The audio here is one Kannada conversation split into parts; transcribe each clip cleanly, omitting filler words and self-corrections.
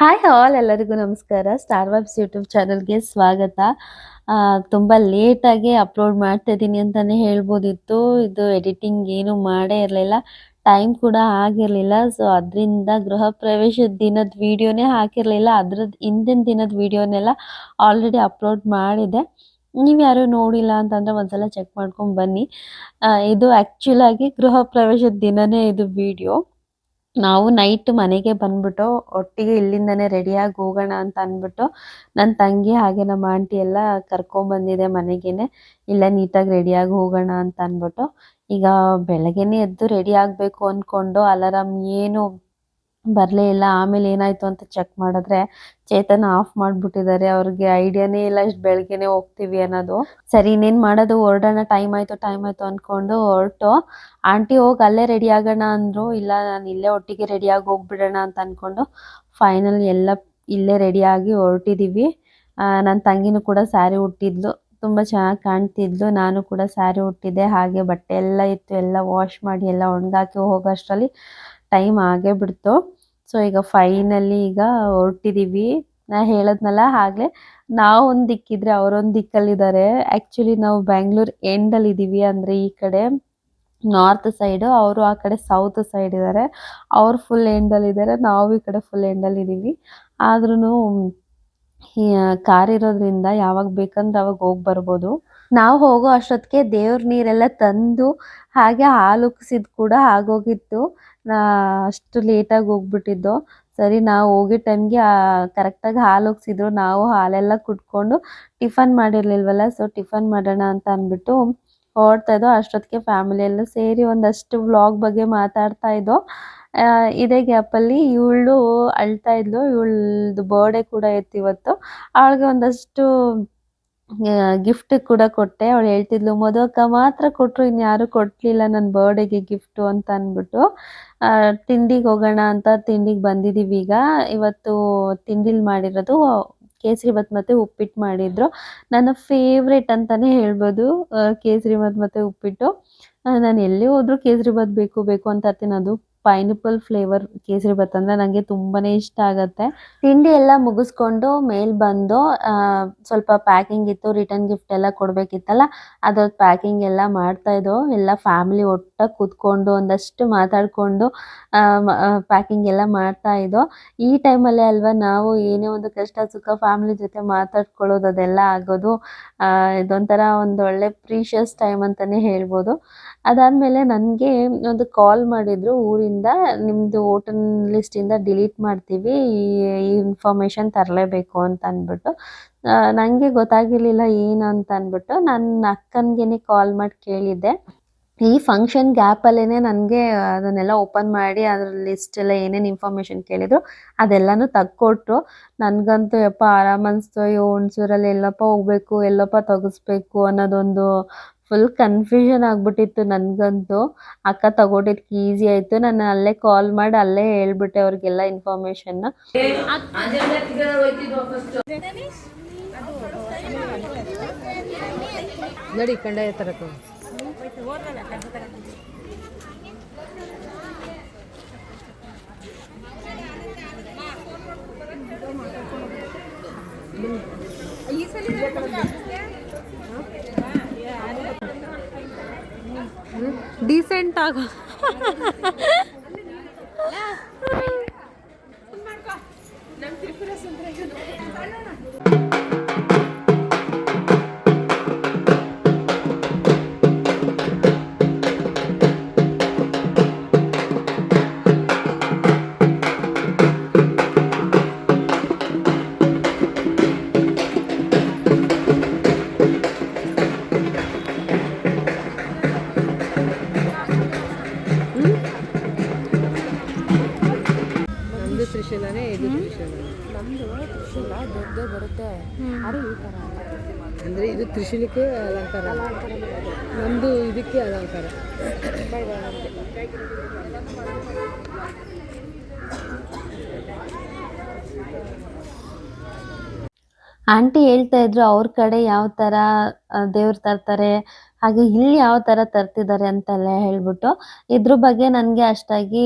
ಹಾಯ್ ಆಲ್ ಎಲ್ಲರಿಗೂ ನಮಸ್ಕಾರ. ಸ್ಟಾರ್ ವೈಬ್ಸ್ ಯೂಟ್ಯೂಬ್ ಚಾನಲ್‌ಗೆ ಸ್ವಾಗತ. ತುಂಬ ಲೇಟಾಗಿ ಅಪ್ಲೋಡ್ ಮಾಡ್ತಾ ಇದ್ದೀನಿ ಅಂತಲೇ ಹೇಳ್ಬೋದಿತ್ತು. ಇದು ಎಡಿಟಿಂಗ್ ಏನು ಮಾಡೇ ಇರಲಿಲ್ಲ. ಟೈಮ್ ಕೂಡ ಆಗಿರಲಿಲ್ಲ. ಸೊ ಅದರಿಂದ ಗೃಹ ಪ್ರವೇಶದ ದಿನದ ವಿಡಿಯೋನೇ ಹಾಕಿರಲಿಲ್ಲ. ಅದ್ರದ್ದು ಹಿಂದಿನ ದಿನದ ವಿಡಿಯೋನೆಲ್ಲ ಆಲ್ರೆಡಿ ಅಪ್ಲೋಡ್ ಮಾಡಿದೆ. ನೀವು ಯಾರು ನೋಡಿಲ್ಲ ಅಂತಂದರೆ ಒಂದ್ಸಲ ಚೆಕ್ ಮಾಡ್ಕೊಂಡು ಬನ್ನಿ. ಇದು ಆ್ಯಕ್ಚುಲಾಗಿ ಗೃಹ ಪ್ರವೇಶದ ದಿನನೇ ಇದು ವಿಡಿಯೋ. ನಾವು ನೈಟ್ ಮನೆಗೆ ಬಂದ್ಬಿಟ್ಟು ಒಟ್ಟಿಗೆ ಇಲ್ಲಿಂದನೇ ರೆಡಿಯಾಗಿ ಹೋಗೋಣ ಅಂತ ಅಂದ್ಬಿಟ್ಟು ನನ್ನ ತಂಗಿ ಹಾಗೆ ನಮ್ಮ ಆಂಟಿ ಎಲ್ಲ ಕರ್ಕೊಂಬಂದಿದೆ ಮನೆಗೇನೆ. ಇಲ್ಲೇ ನೀಟಾಗಿ ರೆಡಿಯಾಗಿ ಹೋಗೋಣ ಅಂತ ಅಂದ್ಬಿಟ್ಟು. ಈಗ ಬೆಳಗ್ಗೆನೇ ಎದ್ದು ರೆಡಿ ಆಗಬೇಕು ಅಂದ್ಕೊಂಡು ಅಲಾರಾಮ್ ಏನು ಬರಲೇ ಇಲ್ಲ. ಆಮೇಲೆ ಏನಾಯಿತು ಅಂತ ಚೆಕ್ ಮಾಡಿದ್ರೆ ಚೇತನ್ ಆಫ್ ಮಾಡಿಬಿಟ್ಟಿದ್ದಾರೆ. ಅವ್ರಿಗೆ ಐಡಿಯಾನೇ ಇಲ್ಲ ಇಷ್ಟು ಬೆಳಗ್ಗೆನೇ ಹೋಗ್ತೀವಿ ಅನ್ನೋದು. ಸರಿ ಇನ್ನೇನು ಮಾಡೋದು, ಹೊರಡೋಣ, ಟೈಮ್ ಆಯಿತು ಅಂದ್ಕೊಂಡು ಹೊರಟು ಆಂಟಿ ಹೋಗಿ ಅಲ್ಲೇ ರೆಡಿ ಆಗೋಣ ಅಂದರು. ಇಲ್ಲ ನಾನು ಇಲ್ಲೇ ಒಟ್ಟಿಗೆ ರೆಡಿಯಾಗಿ ಹೋಗ್ಬಿಡೋಣ ಅಂತ ಅಂದ್ಕೊಂಡು ಫೈನಲ್ ಎಲ್ಲ ಇಲ್ಲೇ ರೆಡಿಯಾಗಿ ಹೊರಟಿದ್ದೀವಿ. ನನ್ನ ತಂಗಿನೂ ಕೂಡ ಸ್ಯಾರಿ ಉಟ್ಟಿದ್ಲು, ತುಂಬ ಚೆನ್ನಾಗಿ ಕಾಣ್ತಿದ್ಲು. ನಾನು ಕೂಡ ಸ್ಯಾರಿ ಉಟ್ಟಿದ್ದೆ. ಹಾಗೆ ಬಟ್ಟೆ ಎಲ್ಲ ಇತ್ತು, ಎಲ್ಲ ವಾಶ್ ಮಾಡಿ ಎಲ್ಲ ಒಣಗಾಕಿ ಹೋಗೋ ಅಷ್ಟರಲ್ಲಿ ಟೈಮ್ ಆಗೇ ಬಿಡ್ತು. ಸೊ ಈಗ ಫೈನಲಿ ಈಗ ಹೊರಟಿದ್ದೀವಿ. ನಾ ಹೇಳಿದ್ನಲ್ಲ ಆಗಲೇ, ನಾವು ಒಂದು ದಿಕ್ಕಿದ್ರೆ ಅವರೊಂದು ದಿಕ್ಕಲ್ಲಿದ್ದಾರೆ. ಆ್ಯಕ್ಚುಲಿ ನಾವು ಬ್ಯಾಂಗ್ಳೂರ್ ಎಂಡಲ್ಲಿದ್ದೀವಿ, ಅಂದರೆ ಈ ಕಡೆ ನಾರ್ತ್ ಸೈಡು, ಅವರು ಆ ಕಡೆ ಸೌತ್ ಸೈಡ್ ಇದ್ದಾರೆ. ಅವ್ರು ಫುಲ್ ಎಂಡಲ್ಲಿದ್ದಾರೆ, ನಾವು ಈ ಕಡೆ ಫುಲ್ ಎಂಡಲ್ಲಿದ್ದೀವಿ. ಆದ್ರೂ ಕಾರ್ ಇರೋದ್ರಿಂದ ಯಾವಾಗ ಬೇಕಂದ್ರೆ ಅವಾಗ ಹೋಗಿ ಬರ್ಬೋದು. ನಾವು ಹೋಗೋ ಅಷ್ಟೊತ್ತಿಗೆ ದೇವ್ರ ನೀರೆಲ್ಲ ತಂದು ಹಾಗೆ ಹಾಲು ಉಕ್ಸಿದ್ದು ಕೂಡ ಆಗೋಗಿತ್ತು. ಅಷ್ಟು ಲೇಟಾಗಿ ಹೋಗ್ಬಿಟ್ಟಿದ್ದು. ಸರಿ ನಾವು ಹೋಗಿದ್ದ ಟೈಮ್ಗೆ ಕರೆಕ್ಟಾಗಿ ಹಾಲು ಉಕ್ಸಿದ್ರು. ನಾವು ಹಾಲೆಲ್ಲ ಕುಡ್ಕೊಂಡು ಟಿಫನ್ ಮಾಡಿರಲಿಲ್ವಲ್ಲ, ಸೊ ಟಿಫನ್ ಮಾಡೋಣ ಅಂತ ಅಂದ್ಬಿಟ್ಟು ಹೊರಡ್ತಾ ಇದ್ದೋ. ಅಷ್ಟೊತ್ತಿಗೆ ಫ್ಯಾಮಿಲಿ ಎಲ್ಲ ಸೇರಿ ಒಂದಷ್ಟು ವ್ಲಾಗ್ ಬಗ್ಗೆ ಮಾತಾಡ್ತಾ ಇದ್ದೋ. ಇದೇ ಗ್ಯಾಪಲ್ಲಿ ಇವಳು ಅಳ್ತಾ ಇದ್ಲು. ಇವಳದು ಬರ್ಡೇ ಕೂಡ ಇತ್ತು ಇವತ್ತು. ಅವಳಿಗೆ ಒಂದಷ್ಟು ಗಿಫ್ಟ್ ಕೂಡ ಕೊಟ್ಟೆ. ಅವಳು ಹೇಳ್ತಿದ್ಲು, ಮಧುವಕ್ಕ ಮಾತ್ರ ಕೊಟ್ಟರು, ಇನ್ಯಾರೂ ಕೊಡಲಿಲ್ಲ ನನ್ನ ಬರ್ಡೇಗೆ ಗಿಫ್ಟು ಅಂತ ಅಂದ್ಬಿಟ್ಟು. ತಿಂಡಿಗೆ ಹೋಗೋಣ ಅಂತ ತಿಂಡಿಗೆ ಬಂದಿದ್ದೀವಿ ಈಗ. ಇವತ್ತು ತಿಂಡಿಲಿ ಮಾಡಿರೋದು ಕೇಸರಿಬಾತ್ ಮತ್ತು ಉಪ್ಪಿಟ್ಟು ಮಾಡಿದ್ರು. ನನ್ನ ಫೇವ್ರೇಟ್ ಅಂತಲೇ ಹೇಳ್ಬೋದು ಕೇಸರಿಬಾತ್ ಮತ್ತು ಉಪ್ಪಿಟ್ಟು. ನಾನು ಎಲ್ಲೇ ಹೋದರೂ ಕೇಸರಿಬಾತ್ ಬೇಕು ಬೇಕು ಅಂತ ಇರ್ತೀನಿ. ಅದು ಪೈನಾಪಲ್ ಫ್ಲೇವರ್ ಕೇಸರಿಬಾತ್ ಅಂದರೆ ನನಗೆ ತುಂಬಾ ಇಷ್ಟ ಆಗುತ್ತೆ. ತಿಂಡಿ ಎಲ್ಲ ಮುಗಿಸ್ಕೊಂಡು ಮೇಲೆ ಬಂದು ಸ್ವಲ್ಪ ಪ್ಯಾಕಿಂಗ್ ಇತ್ತು, ರಿಟರ್ನ್ ಗಿಫ್ಟ್ ಎಲ್ಲ ಕೊಡಬೇಕಿತ್ತಲ್ಲ, ಅದ್ರದ್ದು ಪ್ಯಾಕಿಂಗ್ ಎಲ್ಲ ಮಾಡ್ತಾಯಿದ್ದೋ. ಎಲ್ಲ ಫ್ಯಾಮಿಲಿ ಒಟ್ಟಾಗಿ ಕೂತ್ಕೊಂಡು ಒಂದಷ್ಟು ಮಾತಾಡಿಕೊಂಡು ಪ್ಯಾಕಿಂಗ್ ಎಲ್ಲ ಮಾಡ್ತಾಯಿದ್ದೋ. ಈ ಟೈಮಲ್ಲೇ ಅಲ್ವಾ ನಾವು ಏನೇ ಒಂದು ಕಷ್ಟ ಸುಖ ಫ್ಯಾಮಿಲಿ ಜೊತೆ ಮಾತಾಡ್ಕೊಳ್ಳೋದು ಅದೆಲ್ಲ ಆಗೋದು. ಇದೊಂಥರ ಒಂದು ಒಳ್ಳೆ ಪ್ರೀಷಿಯಸ್ ಟೈಮ್ ಅಂತಲೇ ಹೇಳ್ಬೋದು. ಅದಾದಮೇಲೆ ನನಗೆ ಒಂದು ಕಾಲ್ ಮಾಡಿದರು ಊರಿಂದ, ನಿಮ್ಮದು ವೋಟರ್ ಲಿಸ್ಟಿಂದ ಡಿಲೀಟ್ ಮಾಡ್ತೀವಿ, ಈ ಇನ್ಫಾರ್ಮೇಷನ್ ತರಲೇಬೇಕು ಅಂತ ಅಂದ್ಬಿಟ್ಟು. ನನಗೆ ಗೊತ್ತಾಗಿರಲಿಲ್ಲ ಏನು ಅಂತ ಅಂದ್ಬಿಟ್ಟು ನನ್ನ ಅಕ್ಕನಿಗೆ ಕಾಲ್ ಮಾಡಿ ಕೇಳಿದ್ದೆ. ಈ ಫಂಕ್ಷನ್ ಗ್ಯಾಪಲ್ಲೇ ನನಗೆ ಅದನ್ನೆಲ್ಲ ಓಪನ್ ಮಾಡಿ ಅದ್ರ ಲಿಸ್ಟೆಲ್ಲ ಏನೇನು ಇನ್ಫಾರ್ಮೇಷನ್ ಕೇಳಿದ್ರು ಅದೆಲ್ಲನೂ ತೆಗ್ಕೊಟ್ರು. ನನಗಂತೂ ಯಪ್ಪ ಆರಾಮ ಅನಿಸ್ತು. ಅಯ್ಯೋ ಹುಣಸೂರಲ್ಲಿ ಎಲ್ಲಪ್ಪ ಹೋಗಬೇಕು, ಎಲ್ಲಪ್ಪ ತೆಗಿಸ್ಬೇಕು ಅನ್ನೋದೊಂದು ಫುಲ್ ಕನ್ಫ್ಯೂಷನ್ ಆಗಿಬಿಟ್ಟಿತ್ತು ನನಗಂತೂ. ಅಕ್ಕ ತಗೊಟ್ಟಿದ್ದಕ್ಕೆ ಈಸಿ ಆಯಿತು. ನಾನು ಅಲ್ಲೇ ಕಾಲ್ ಮಾಡಿ ಅಲ್ಲೇ ಹೇಳ್ಬಿಟ್ಟೆ ಅವ್ರಿಗೆಲ್ಲ ಇನ್ಫಾರ್ಮೇಷನ್ನ. ನಡಿ ಕಂಡಾಯ ತರಕ ಡೀಸೆಂಟ್ ಆಗ ತ್ರಿಶೂಲನೇ ಇದು ತ್ರಿಶೂಲ. ನಮ್ಮದು ತ್ರಿಶೂಲ ದೊಡ್ಡದೇ ಬರುತ್ತೆ, ಅದು ಈ ಥರ ಅಂದರೆ ಇದು ತ್ರಿಶೂಲಕ್ಕೆ ಅಲಂಕಾರ, ನಮ್ಮದು ಇದಕ್ಕೆ ಅಲಂಕಾರ. ಆಂಟಿ ಹೇಳ್ತಾ ಇದ್ರು ಅವ್ರ ಕಡೆ ಯಾವ ಥರ ದೇವ್ರು ತರ್ತಾರೆ, ಹಾಗೆ ಇಲ್ಲಿ ಯಾವ ಥರ ತರ್ತಿದ್ದಾರೆ ಅಂತೆಲ್ಲ ಹೇಳ್ಬಿಟ್ಟು. ಇದ್ರ ಬಗ್ಗೆ ನನಗೆ ಅಷ್ಟಾಗಿ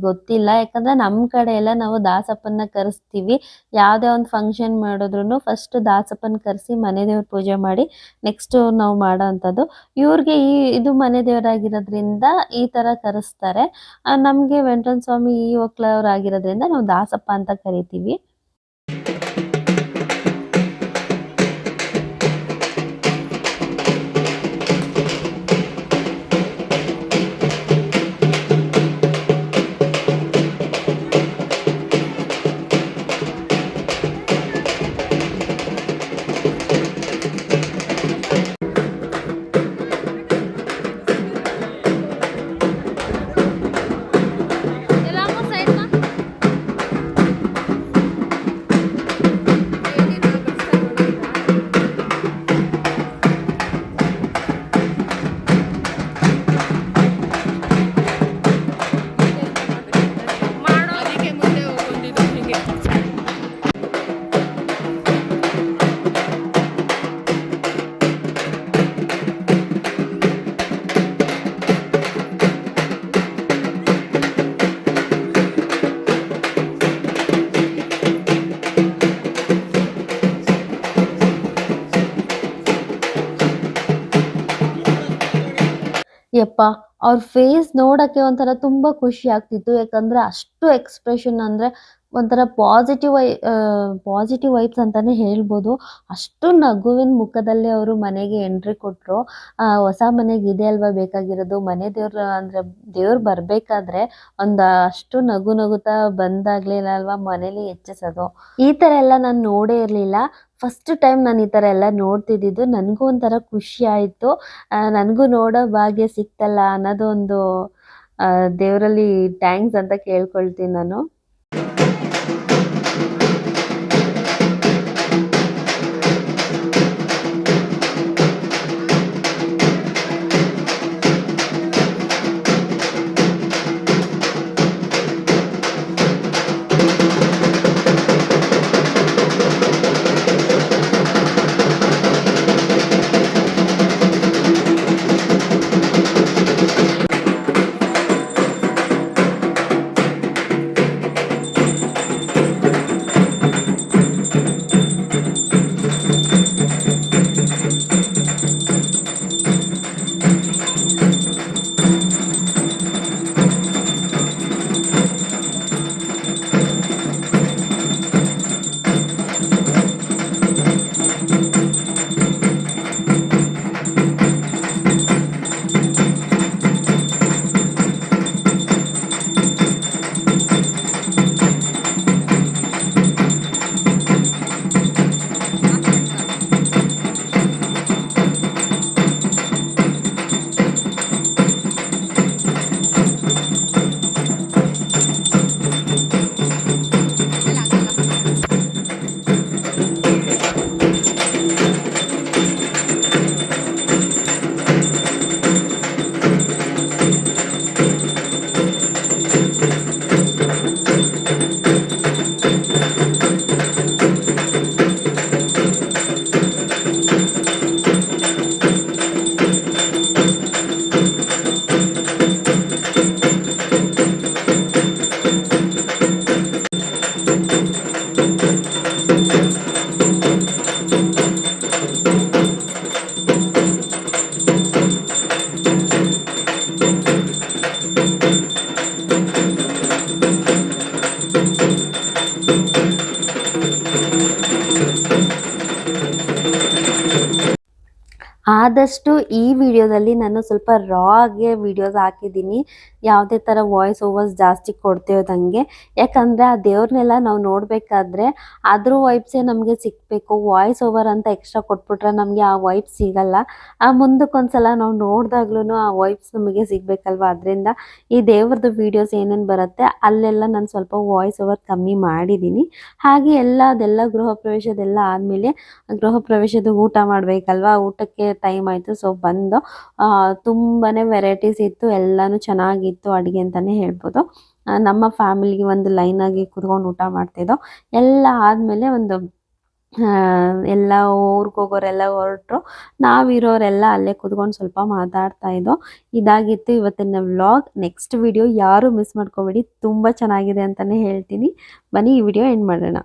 ಗೊತ್ತಿಲ್ಲ. ಯಾಕಂದ್ರೆ ನಮ್ಮ ಕಡೆ ಎಲ್ಲ ನಾವು ದಾಸಪ್ಪನ್ನ ಕರೆಸ್ತೀವಿ. ಯಾವುದೇ ಒಂದು ಫಂಕ್ಷನ್ ಮಾಡಿದ್ರೂ ಫಸ್ಟ್ ದಾಸಪ್ಪನ ಕರೆಸಿ ಮನೆ ದೇವ್ರ ಪೂಜೆ ಮಾಡಿ ನೆಕ್ಸ್ಟು ನಾವು ಮಾಡೋ ಅಂಥದ್ದು. ಇವ್ರಿಗೆ ಇದು ಮನೆ ದೇವರಾಗಿರೋದ್ರಿಂದ ಈ ಥರ ಕರೆಸ್ತಾರೆ. ನಮಗೆ ವೆಂಕಟರಮಣ ಸ್ವಾಮಿ ಈ ಒಕ್ಲವ್ರಾಗಿರೋದ್ರಿಂದ ನಾವು ದಾಸಪ್ಪ ಅಂತ ಕರಿತೀವಿ. ಯಪ್ಪಾ! ಅವ್ರ ಫೇಸ್ ನೋಡಕ್ಕೆ ಒಂಥರ ತುಂಬಾ ಖುಷಿ ಆಗ್ತಿತ್ತು. ಯಾಕಂದ್ರೆ ಅಷ್ಟು ಎಕ್ಸ್‌ಪ್ರೆಷನ್ ಅಂದ್ರೆ ಒಂಥರ ಪಾಸಿಟಿವ್ ವೈಬ್ಸ್ ಅಂತಾನೆ ಹೇಳ್ಬೋದು. ಅಷ್ಟು ನಗುವಿನ ಮುಖದಲ್ಲಿ ಅವರು ಮನೆಗೆ ಎಂಟ್ರಿ ಕೊಟ್ರು. ಹೊಸ ಮನೆಗೆ ಇದೇ ಅಲ್ವಾ ಬೇಕಾಗಿರೋದು. ಮನೆ ದೇವ್ರು ಅಂದ್ರೆ ದೇವ್ರು ಬರ್ಬೇಕಾದ್ರೆ ಅಷ್ಟು ನಗು ನಗುತ್ತಾ ಬಂದಾಗ್ಲೇ ಅಲ್ವಾ ಮನೇಲಿ ಹೆಚ್ಚಿಸೋದು. ಈ ಥರ ಎಲ್ಲ ನಾನು ನೋಡೇ ಇರ್ಲಿಲ್ಲ. ಫಸ್ಟ್ ಟೈಮ್ ನಾನು ಈ ಥರ ಎಲ್ಲ ನೋಡ್ತಿದ್ದಿದ್ದು. ನನಗೂ ಒಂಥರ ಖುಷಿ ಆಯಿತು. ನನಗೂ ನೋಡೋ ಭಾಗ್ಯ ಸಿಕ್ತಲ್ಲ ಅನ್ನೋದು ಒಂದು ದೇವರಲ್ಲಿ ಥ್ಯಾಂಕ್ಸ್ ಅಂತ ಕೇಳ್ಕೊಳ್ತೀನಿ ನಾನು. ಆದಷ್ಟು ಈ ವಿಡಿಯೋದಲ್ಲಿ ನಾನು ಸ್ವಲ್ಪ ರಾ ಆಗಿ ವಿಡಿಯೋಸ್ ಹಾಕಿದ್ದೀನಿ. ಯಾವುದೇ ಥರ ವಾಯ್ಸ್ ಓವರ್ಸ್ ಜಾಸ್ತಿ ಕೊಡ್ತಿರೋದಂಗೆ. ಯಾಕಂದರೆ ಆ ದೇವ್ರನ್ನೆಲ್ಲ ನಾವು ನೋಡಬೇಕಾದ್ರೆ ಅದ್ರ ವೈಬ್ಸೇ ನಮಗೆ ಸಿಗಬೇಕು. ವಾಯ್ಸ್ ಓವರ್ ಅಂತ ಎಕ್ಸ್ಟ್ರಾ ಕೊಟ್ಬಿಟ್ರೆ ನಮಗೆ ಆ ವೈಬ್ಸ್ ಸಿಗಲ್ಲ. ಮುಂದಕ್ಕೊಂದ್ಸಲ ನಾವು ನೋಡಿದಾಗ್ಲೂ ಆ ವೈಬ್ಸ್ ನಮಗೆ ಸಿಗಬೇಕಲ್ವ. ಅದರಿಂದ ಈ ದೇವ್ರದ್ದು ವೀಡಿಯೋಸ್ ಏನೇನು ಬರುತ್ತೆ ಅಲ್ಲೆಲ್ಲ ನಾನು ಸ್ವಲ್ಪ ವಾಯ್ಸ್ ಓವರ್ ಕಮ್ಮಿ ಮಾಡಿದ್ದೀನಿ. ಹಾಗೆ ಅದೆಲ್ಲ ಗೃಹ ಪ್ರವೇಶದೆಲ್ಲ ಆದಮೇಲೆ ಗೃಹ ಪ್ರವೇಶದ ಊಟ ಮಾಡಬೇಕಲ್ವ. ಊಟಕ್ಕೆ ಟೈಮ್ ಆಯಿತು. ಸೊ ಬಂದು ತುಂಬಾ ವೆರೈಟೀಸ್ ಇತ್ತು. ಎಲ್ಲನೂ ಚೆನ್ನಾಗಿತ್ತು ಅಡುಗೆ ಅಂತಲೇ ಹೇಳ್ಬೋದು. ನಮ್ಮ ಫ್ಯಾಮಿಲಿಗೆ ಒಂದು ಲೈನಾಗಿ ಕೂತ್ಕೊಂಡು ಊಟ ಮಾಡ್ತಿದ್ದೋ. ಎಲ್ಲ ಆದಮೇಲೆ ಒಂದು ಎಲ್ಲ ಊರಿಗೆ ಹೋಗೋರೆಲ್ಲ ಹೊರಟ್ರು. ನಾವಿರೋರೆಲ್ಲ ಅಲ್ಲೇ ಕೂತ್ಕೊಂಡು ಸ್ವಲ್ಪ ಮಾತಾಡ್ತಾ ಇದ್ದೋ. ಇದಾಗಿತ್ತು ಇವತ್ತಿನ ವ್ಲಾಗ್. ನೆಕ್ಸ್ಟ್ ವಿಡಿಯೋ ಯಾರು ಮಿಸ್ ಮಾಡ್ಕೋಬೇಡಿ, ತುಂಬ ಚೆನ್ನಾಗಿದೆ ಅಂತಲೇ ಹೇಳ್ತೀನಿ. ಬನ್ನಿ ಈ ವಿಡಿಯೋ ಎಂಡ್ ಮಾಡೋಣ.